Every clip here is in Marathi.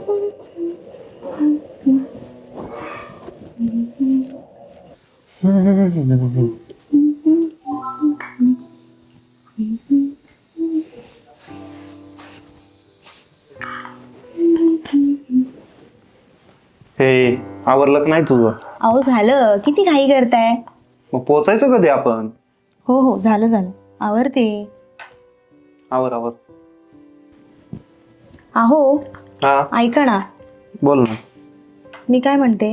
हे आवरलं का नाही तुझं? अहो झालं, किती घाई करताय? मग पोचायचं कधी आपण? हो हो झालं झालं, आवरते. आवर आवर. अहो हा ऐका ना, बोल ना. मी काय म्हणते,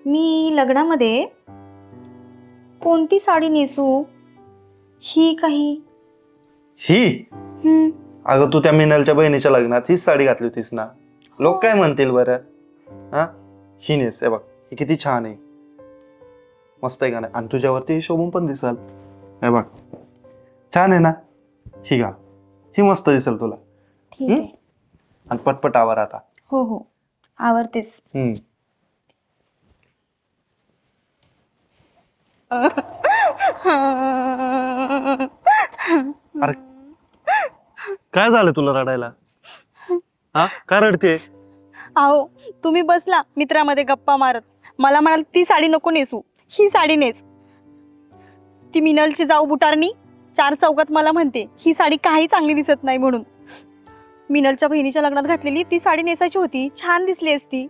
मी लग्नामध्ये कोणती साडी नेसू? ही काही ही? अगं तू त्या मिनलच्या बहिणीच्या लग्नात हीच साडी घातली होतीस ना. लोक काय म्हणतील बरं? हा ही नेस, हे बघ ही किती छान आहे, मस्त आहे का नाही? आणि तुझ्यावरती शोभून पण दिसल. हे बघ छान आहे ना, ही घाल, ही मस्त दिसेल तुला. ठीक आहे. आणि पटपट आवर आता. हो हो आवरतेस. अरे काय झालं तुला रडायला? हा का रडते? अहो तुम्ही बसला मित्रामध्ये गप्पा मारत, मला म्हणाल ती साडी नको नेसू, ही साडी नेस. ती मिनलची जाऊ बुटारणी चार चौकात मला म्हणते ही साडी काही चांगली दिसत नाही म्हणून. मिनलच्या बहिणीच्या लग्नात घातलेली ती साडी नेसायची होती, छान दिसली असती.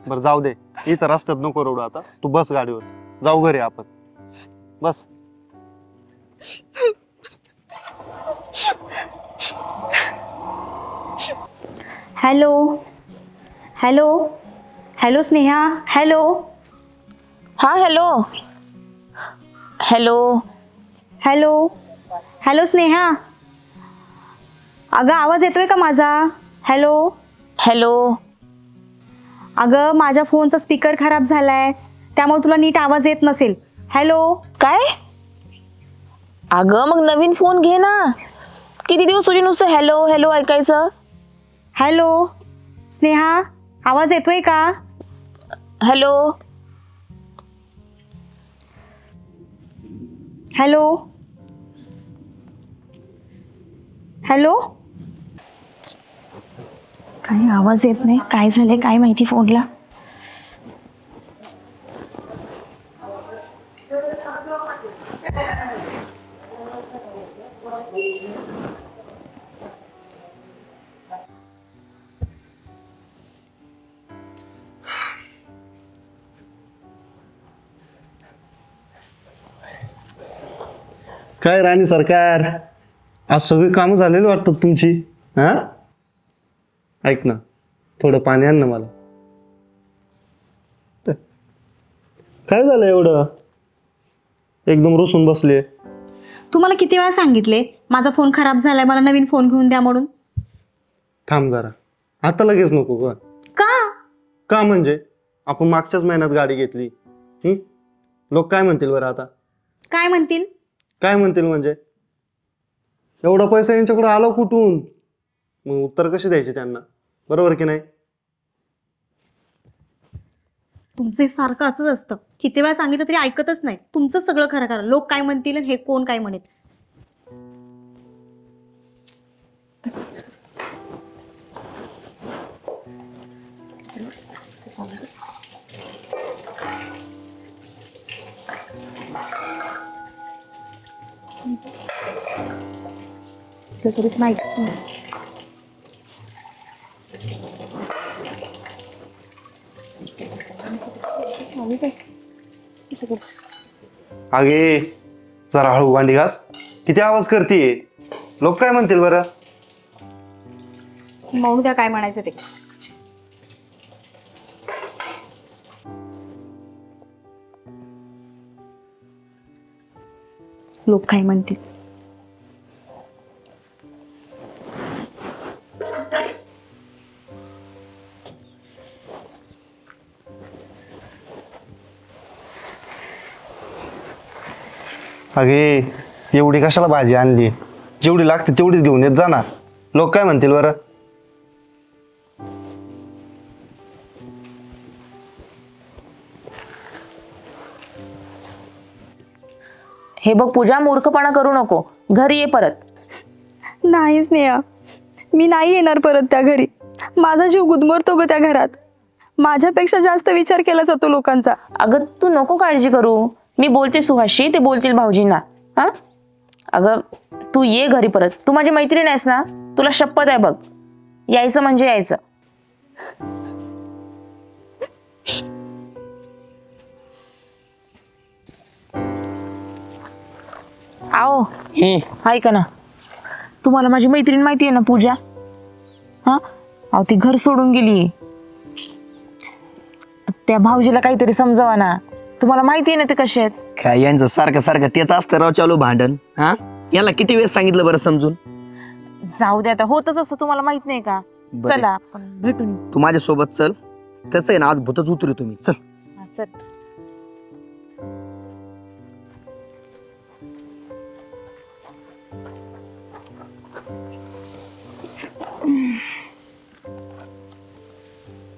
बर जाऊ दे, इथं रस्त्यात नको रडू आता. तू बस गाडीवर, जाऊ घरी आपण. बस. Hello hello hello Sneha, hello. हा hello hello hello hello Sneha, अगं आवाज येतोय का माझा? Hello hello. अगं माझ्या फोनचा स्पीकर खराब झालाय, त्यामुळे तुला नीट आवाज येत नसेल. हॅलो. काय? अगं मग नवीन फोन घे ना, किती दिवस तुझी नुसतं हॅलो हॅलो ऐकायचं. हॅलो स्नेहा, आवाज येतोय का? Hello hello hello. काही आवाज येत नाही, काय झालंय काय माहिती फोनला. काय राणी सरकार, आज सगळी कामं झालेली वाटतात तुमची. हा ऐक ना, थोडं पाणी आण ना मला. काय झालं एवढं एकदम रुसून बसले? तुम्हाला किती वेळा सांगितले माझा फोन खराब झालाय, मला नवीन फोन घेऊन द्या म्हणून. थांब जरा, आता लगेच नको ग. का म्हणजे आपण मागच्याच महिन्यात गाडी घेतली. लोक काय म्हणतील बरं आता? काय म्हणतील? काय म्हणतील म्हणजे एवढा पैसा यांच्याकडे आला कुठून? मग उत्तर कशी द्यायची त्यांना, बरोबर की नाही? तुमचं सारखं असंच असतं, किती वेळा सांगितलं तरी ऐकतच नाही. तुमचं सगळं खरं खरं, लोक काय म्हणतील हे कोण काय म्हणेल. नाही. अगे जरा हळू भांडी घास, किती आवाज करते. लोक काय म्हणतील बरं? मग द्या काय म्हणायचं ते. लोक काय म्हणतील. अगे एवढी कशाला भाजी आणली, जेवढी लागते तेवढीच घेऊन येत जा ना. लोक काय म्हणतील बरं? हे बघ पूजा, मूर्खपणा करू नको, घरी ये परत. नाही स्नेहा, मी नाही येणार परत त्या घरी. माझा जीव गुदमरतो ग त्या घरात. माझ्यापेक्षा जास्त विचार केला जातो लोकांचा. अगं तू नको काळजी करू, मी बोलते सुहासशी, ते बोलतील भाऊजींना. हा अगं तू ये घरी परत. तू माझी मैत्रीण आहेस ना, तुला शपथ आहे बघ, यायचं म्हणजे यायचं. आओ ऐका ना, तुम्हाला माझी मैत्रीण माहिती आहे ना पूजा? हा अहो ती घर सोडून गेली. त्या भाऊजीला काहीतरी समजावा ना, तुम्हाला माहिती आहे ना ते कसे आहेत. काय यांचं सारखं सारखं तेच असतं राव चालू भांडण. हा याला किती वेळ सांगितलं बरं समजून. जाऊ दे आता, होतच असं, तुम्हाला माहित नाही का. बरं. चला आपण भेटून येऊ. तू माझ्यासोबत चल, तसं आहे ना आज भूतच उतरू तुम्ही. चल. हा, चल.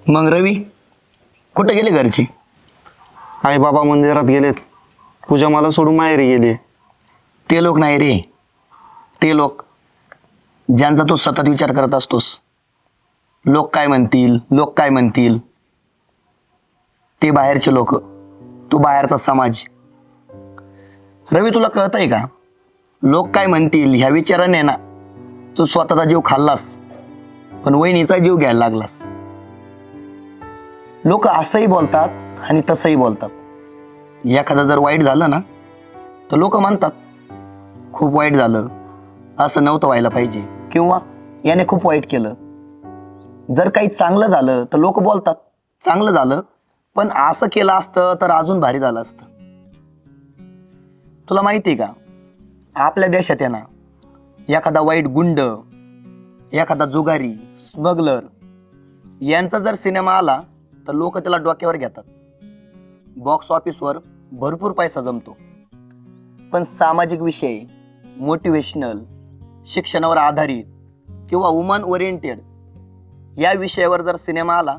मग रवी कुठे गेले घरचे? आई बाबा मंदिरात गेलेत. पूजा मला सोडून माहेरी गेली. ते लोक नाही रे, ते लोक ज्यांचा तू सतत विचार करत असतोस. लोक काय म्हणतील, लोक काय म्हणतील, ते बाहेरचे लोक, तू बाहेरचा समाज. रवी तुला कळतंय का, लोक काय म्हणतील ह्या विचाराने ना तू स्वतःचा जीव खाल्लास, पण वहिनीचा जीव घ्यायला लागलास. लोक असंही बोलतात आणि तसंही बोलतात. एखादं जर वाईट झालं ना तर लोक म्हणतात खूप वाईट झालं, असं नव्हतं व्हायला पाहिजे, किंवा याने खूप वाईट केलं. जर काही चांगलं झालं तर लोक बोलतात चांगलं झालं, पण असं केलं असतं तर अजून भारी झालं असतं. तुला माहिती आहे का, आपल्या देशात आहे ना एखादा वाईट गुंड, एखादा जुगारी, स्मगलर यांचा जर सिनेमा आला तर लोक त्याला डोक्यावर घेतात. बॉक्स ऑफिसवर भरपूर पैसा जमतो. पण सामाजिक विषय, मोटिवेशनल, शिक्षणावर आधारित किंवा वुमन ओरिएंटेड या विषयावर जर सिनेमा आला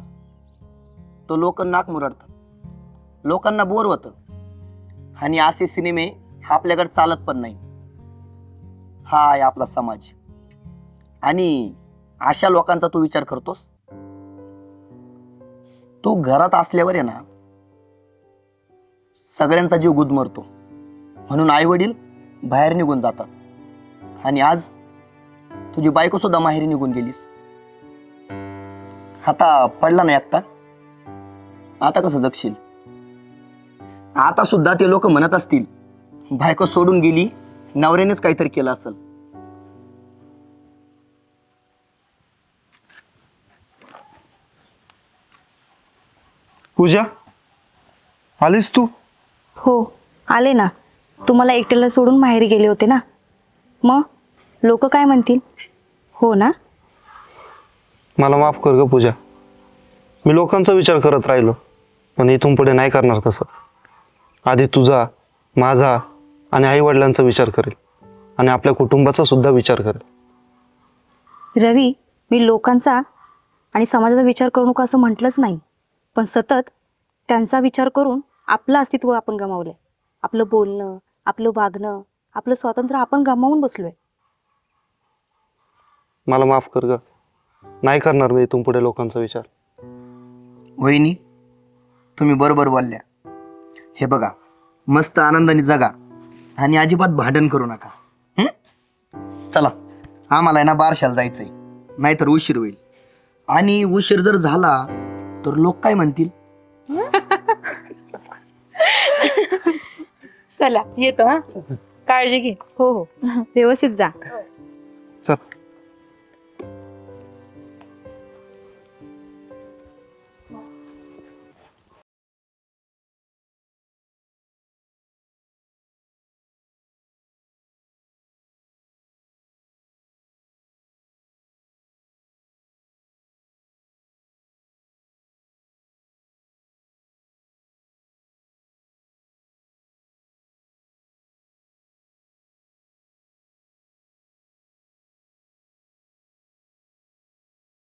तो लोक नाक मुरडतात, लोकांना बोर होतं. आणि असे सिनेमे आपल्याकडे चालत पण नाही. हा आहे आपला समाज. आणि अशा लोकांचा तू विचार करतोस. तू घरात असल्यावर आहे ना सगळ्यांचा जीव गुदमरतो, म्हणून आई वडील बाहेर निघून जातात. आणि आज तुझी बायको सुद्धा माहेरी निघून गेलीस. आता पडला ना एकटा, आता कसं जगशील? आता सुद्धा ते लोक म्हणत असतील बायको सोडून गेली, नवऱ्यानेच काहीतरी केलं असेल. पूजा आलीस तू? हो आले ना. तुम्हाला एकट्याला सोडून माहेरी गेले होते ना, मग लोक काय म्हणतील? हो ना. मला माफ कर ग पूजा. मी लोकांचा विचार करत राहिलो, पण इथून पुढे नाही करणार तसं. आधी तुझा, माझा आणि आई वडिलांचा विचार करेल, आणि आपल्या कुटुंबाचा सुद्धा विचार करेल. रवी, मी लोकांचा आणि समाजाचा विचार करू नका असं म्हटलंच नाही, पण सतत त्यांचा विचार करून आपलं अस्तित्व आपण गमावलंय. आपलं बोलणं, आपलं वागणं, आपलं स्वातंत्र्य आपण गमावून बसलोय. मला माफ कर ग. नाही करणार मी इथून पुढे लोकांचा विचार. वहिनी तुम्ही बरोबर बोलल्या. हे बघा, मस्त आनंदाने जगा आणि अजिबात भांडण करू नका. चला, आम्हाला आहे ना बारशाला जायचंय, नाहीतर उशीर होईल. आणि उशीर जर झाला तर लोक काय म्हणतील? चला येतो. हा काळजी घे. हो हो, व्यवस्थित जा. चल.